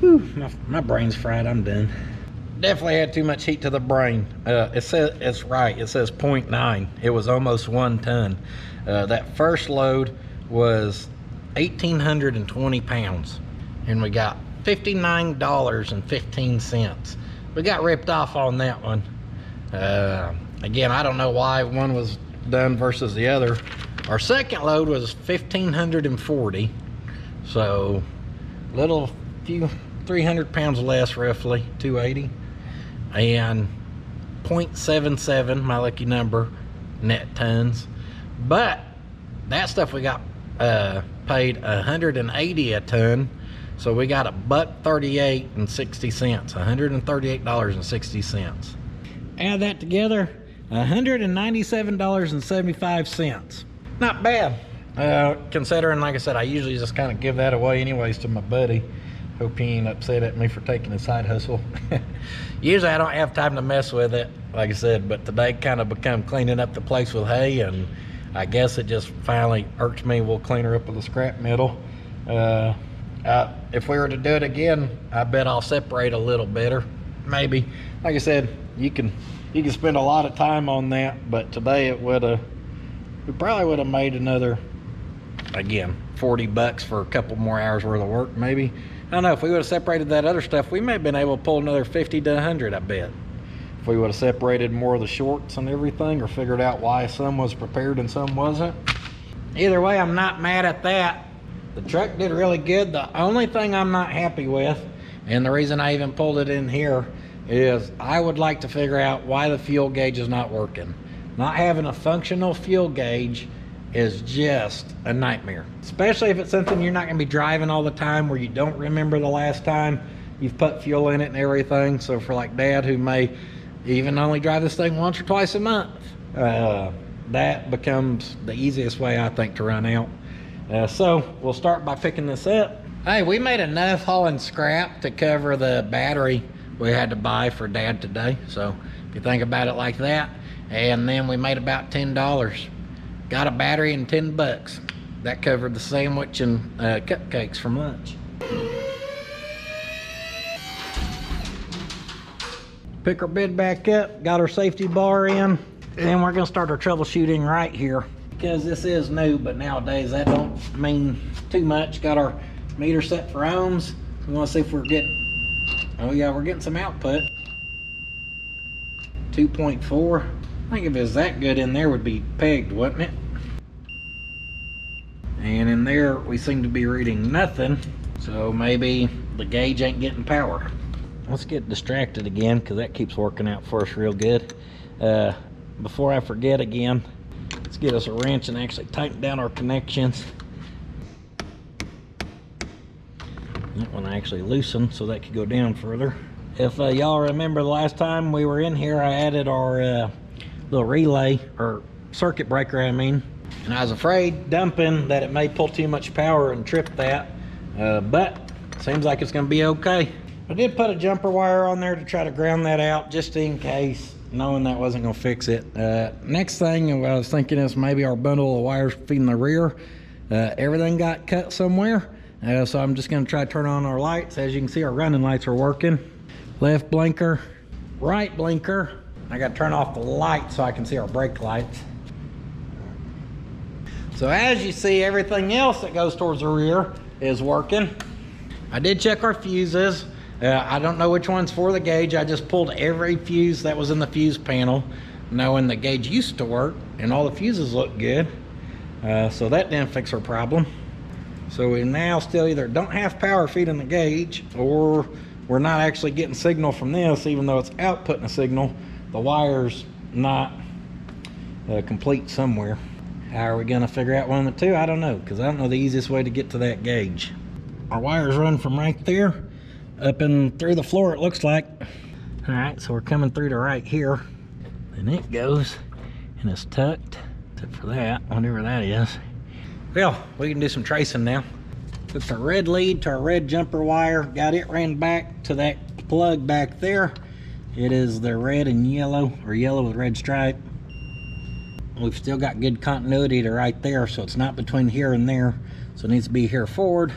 Whew, my brain's fried, I'm done. Definitely had too much heat to the brain. It says, it's right, it says 0.9. It was almost 1 ton. That first load was 1,820 pounds, and we got $59.15. We got ripped off on that one. Again, I don't know why one was done versus the other. Our second load was 1,540, so little few 300 pounds less, roughly 280, and 0.77, my lucky number, net tons. But that stuff we got paid $180 a ton, so we got $138.60, $138.60. Add that together, $197.75. Not bad, considering, like I said, I usually just kind of give that away anyways to my buddy. Hope he ain't upset at me for taking a side hustle. Usually I don't have time to mess with it, like I said, but today kind of become cleaning up the place with hay, and I guess it just finally irks me. We'll clean her up with a scrap metal. If we were to do it again, I bet I'll separate a little better. Maybe. Like I said, you can spend a lot of time on that, but today we probably would have made another, again, 40 bucks for a couple more hours worth of work, maybe. I don't know, if we would have separated that other stuff, we may have been able to pull another 50 to 100, I bet. If we would have separated more of the shorts and everything, or figured out why some was prepared and some wasn't. Either way, I'm not mad at that. The truck did really good. The only thing I'm not happy with, and the reason I even pulled it in here, is I would like to figure out why the fuel gauge is not working. Not having a functional fuel gauge is just a nightmare, especially if it's something you're not going to be driving all the time, where you don't remember the last time you've put fuel in it and everything. So for like Dad, who may even only drive this thing once or twice a month, that becomes the easiest way, I think, to run out. So we'll start by picking this up. Hey, we made enough hauling scrap to cover the battery we had to buy for Dad today. So if you think about it like that, and then we made about $10. Got a battery and $10. That covered the sandwich and cupcakes from lunch. Pick our bed back up, got our safety bar in, and we're gonna start our troubleshooting right here. Because this is new, but nowadays that don't mean too much. Got our meter set for ohms. We wanna see if we're getting, oh yeah, we're getting some output. 2.4. I think if it was that good in there, would be pegged, wouldn't it? And in there, we seem to be reading nothing. So maybe the gauge ain't getting power. Let's get distracted again, because that keeps working out for us real good. Before I forget again, let's get us a wrench and actually tighten down our connections. That one actually loosened so that could go down further. If y'all remember the last time we were in here, I added our little relay, or circuit breaker I mean, and I was afraid dumping that it may pull too much power and trip that, but seems like it's gonna be okay. I did put a jumper wire on there to try to ground that out just in case, knowing that wasn't gonna fix it. Next thing I was thinking is maybe our bundle of wires feeding the rear, everything got cut somewhere. So I'm just gonna try to turn on our lights. As you can see, our running lights are working. Left blinker, right blinker. I gotta turn off the light so I can see our brake lights. So as you see, everything else that goes towards the rear is working. I did check our fuses. I don't know which one's for the gauge. I just pulled every fuse that was in the fuse panel, knowing the gauge used to work and all the fuses look good. So that didn't fix our problem. So we now still either don't have power feeding the gauge, or we're not actually getting signal from this, even though it's outputting a signal. The wire's not complete somewhere. How are we gonna figure out one of the two? I don't know, because I don't know the easiest way to get to that gauge. Our wires run from right there up and through the floor, it looks like. All right, so we're coming through to right here, and it goes and it's tucked, except for that, whatever that is. Well, we can do some tracing now. Took the red lead to our red jumper wire, got it ran back to that plug back there. It is the red and yellow, or yellow with red stripe. We've still got good continuity to right there, so it's not between here and there, so it needs to be here forward.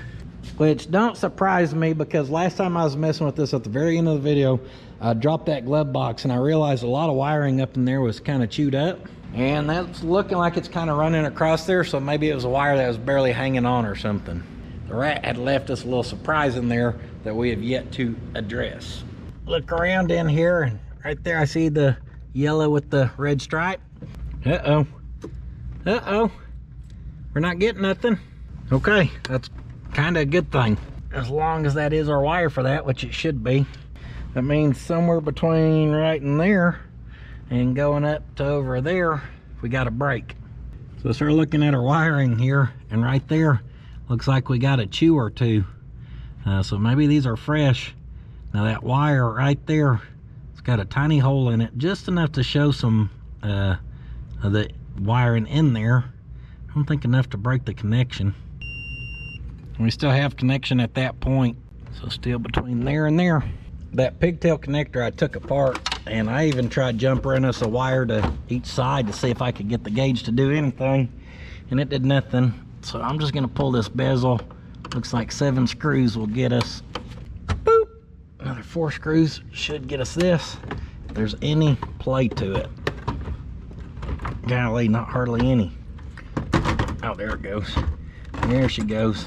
Which don't surprise me, because last time I was messing with this at the very end of the video, I dropped that glove box and I realized a lot of wiring up in there was kind of chewed up. And that's looking like it's kind of running across there, so maybe it was a wire that was barely hanging on or something. The rat had left us a little surprise in there that we have yet to address. Look around in here, and right there I see the yellow with the red stripe. Uh-oh. Uh-oh. We're not getting nothing. Okay, that's kind of a good thing. As long as that is our wire for that, which it should be. That means somewhere between right in there and going up to over there, we got a break. So start looking at our wiring here, and right there looks like we got a chew or two. So maybe these are fresh. Now that wire right there, it's got a tiny hole in it, just enough to show some of the wiring in there. I don't think enough to break the connection. We still have connection at that point, so still between there and there. That pigtail connector I took apart, and I even tried jumpering us a wire to each side to see if I could get the gauge to do anything, and it did nothing. So I'm just gonna pull this bezel. Looks like 7 screws will get us. Boop! Another 4 screws should get us this, if there's any play to it. Golly, not hardly any. Oh, there it goes. There she goes.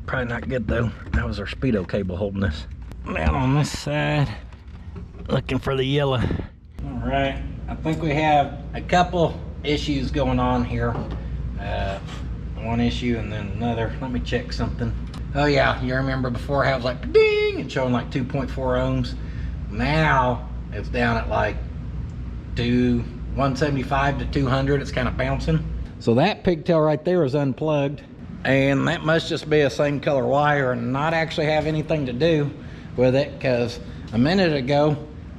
Probably not good though. That was our speedo cable holding us. Down on this side, looking for the yellow. All right, I think we have a couple issues going on here. One issue and then another. Let me check something. Oh yeah, you remember before how it was like ding and showing like 2.4 ohms. Now it's down at like 175 to 200. It's kind of bouncing. So that pigtail right there is unplugged, and that must just be a same color wire and not actually have anything to do with it, because a minute ago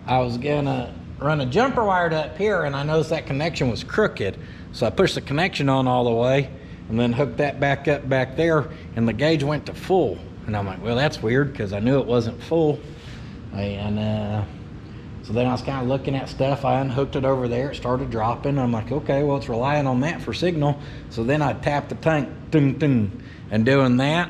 I was gonna run a jumper wire to up here and I noticed that connection was crooked, so I pushed the connection on all the way and then hooked that back up back there, and the gauge went to full, and I'm like, well, that's weird, because I knew it wasn't full. And so then I was kind of looking at stuff. I unhooked it over there, it started dropping. I'm like, okay, well, it's relying on that for signal. So then I tapped the tank, ding, ding, and doing that,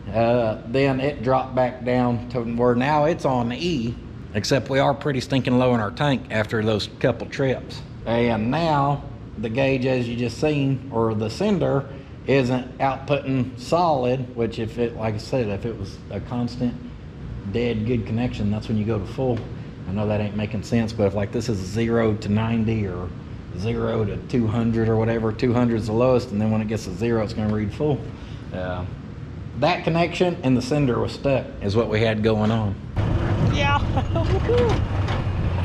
then it dropped back down to where now it's on E, except we are pretty stinking low in our tank after those couple trips. And now the gauge, as you just seen, or the sender, isn't outputting solid, which if it, like I said, if it was a constant dead good connection, that's when you go to full. I know that ain't making sense, but if like this is 0 to 90 or 0 to 200 or whatever, 200 is the lowest, and then when it gets to 0, it's going to read full. that connection and the sender was stuck is what we had going on. Yeah.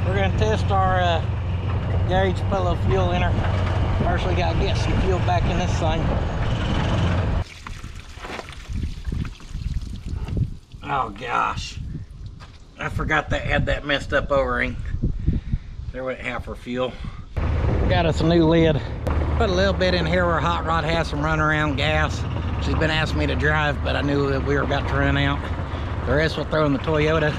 We're gonna test our gauge, put a little fuel in her. First we gotta get some fuel back in this thing. Oh gosh, I forgot they had that messed up O-ring. There went half her fuel. Got us a new lid. Put a little bit in here where Hot Rod has some run around gas. She's been asking me to drive, but I knew that we were about to run out. The rest we'll throw in the Toyota.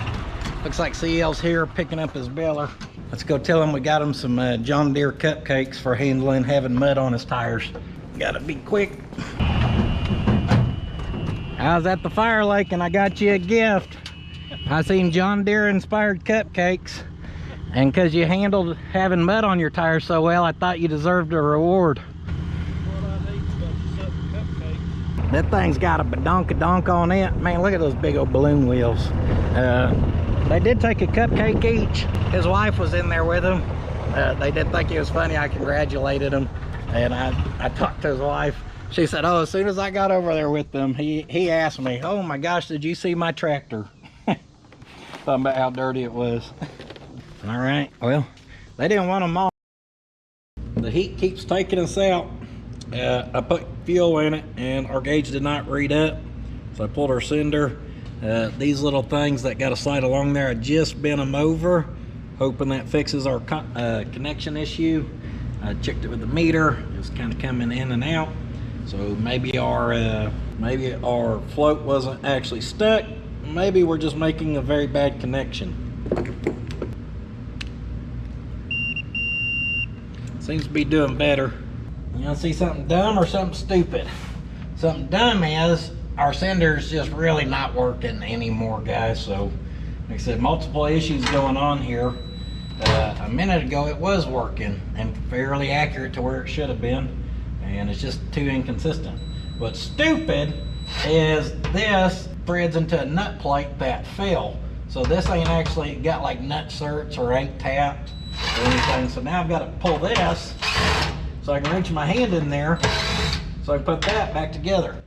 Looks like CL's here picking up his baler. Let's go tell him we got him some John Deere cupcakes for handling having mud on his tires. Gotta be quick. I was at the fire lake and I got you a gift. I seen John Deere inspired cupcakes. And because you handled having mud on your tires so well, I thought you deserved a reward. That thing's got a badonkadonk on it. Man, look at those big old balloon wheels. They did take a cupcake each. His wife was in there with him. They did think it was funny. I congratulated him. And I talked to his wife. She said, oh, as soon as I got over there with them, he asked me, oh my gosh, did you see my tractor? Talking about how dirty it was. All right, well, they didn't want them all. The heat keeps taking us out. I put fuel in it and our gauge did not read up. So I pulled our sender. These little things that got a slide along there, I just bent them over, hoping that fixes our connection issue. I checked it with the meter, it's kind of coming in and out. So maybe our float wasn't actually stuck. Maybe we're just making a very bad connection. Seems to be doing better. You want to see something dumb or something stupid? Something dumb is our sender's just really not working anymore, guys. So, like I said, multiple issues going on here. A minute ago it was working and fairly accurate to where it should have been, and it's just too inconsistent. What's stupid is this threads into a nut plate that fell. So this ain't actually got like nut certs or ain't tapped or anything. So now I've got to pull this so I can reach my hand in there so I can put that back together.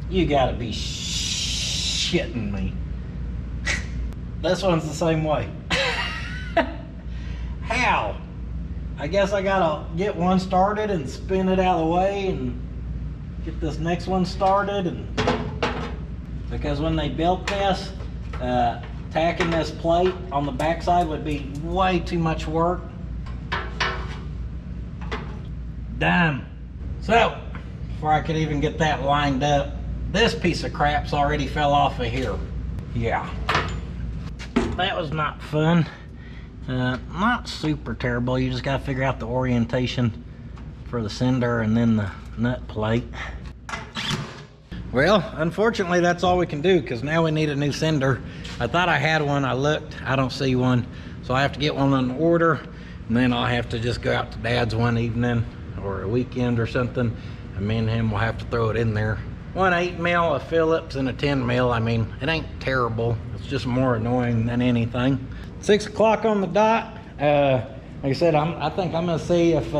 You gotta be shitting me. This one's the same way. How? I guess I gotta get one started and spin it out of the way and get this next one started. And because when they built this, tacking this plate on the backside would be way too much work. Damn. So, before I could even get that lined up, this piece of crap's already fell off of here. Yeah. That was not fun. Not super terrible. You just gotta figure out the orientation for the sender and then the nut plate. Well, unfortunately that's all we can do because now we need a new sender. I thought I had one, I looked, I don't see one. So I have to get one on order, and then I'll have to just go out to Dad's one evening or a weekend or something, and me and him will have to throw it in there. One 8 mil, a Phillips, and a 10 mil. I mean, it ain't terrible. It's just more annoying than anything. 6 o'clock on the dot. Like I said, I think I'm gonna see if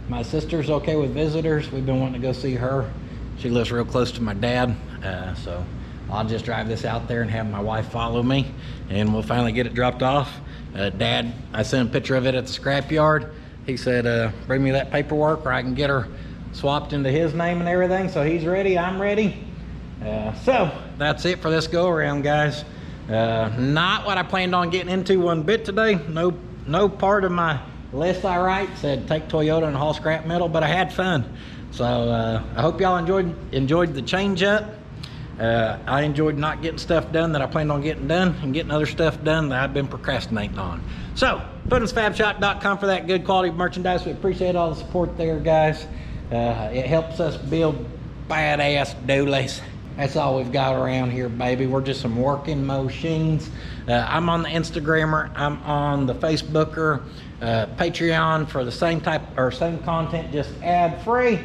my sister's okay with visitors. We've been wanting to go see her. She lives real close to my dad, so I'll just drive this out there and have my wife follow me, and we'll finally get it dropped off. Dad, I sent a picture of it at the scrapyard. He said, bring me that paperwork or I can get her swapped into his name and everything. So he's ready, I'm ready. So that's it for this go around, guys. Not what I planned on getting into one bit today. No part of my list I write said take Toyota and haul scrap metal, but I had fun. So I hope y'all enjoyed the change up. I enjoyed not getting stuff done that I planned on getting done and getting other stuff done that I've been procrastinating on. So PutInsFabShop.com for that good quality merchandise. We appreciate all the support there, guys. It helps us build badass dualies. That's all we've got around here, baby. We're just some working machines. I'm on the Instagrammer, I'm on the Facebooker, Patreon for the same content, just ad free.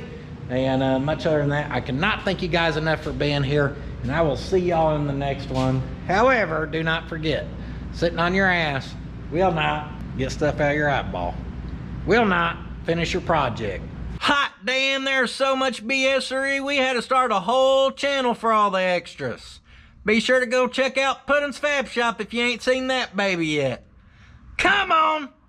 And much other than that, I cannot thank you guys enough for being here, and I will see y'all in the next one. However, do not forget, sitting on your ass will not get stuff out of your eyeball. Will not finish your project. Hot damn, there's so much BSery, we had to start a whole channel for all the extras. Be sure to go check out Puddin's Fab Shop if you ain't seen that baby yet. Come on!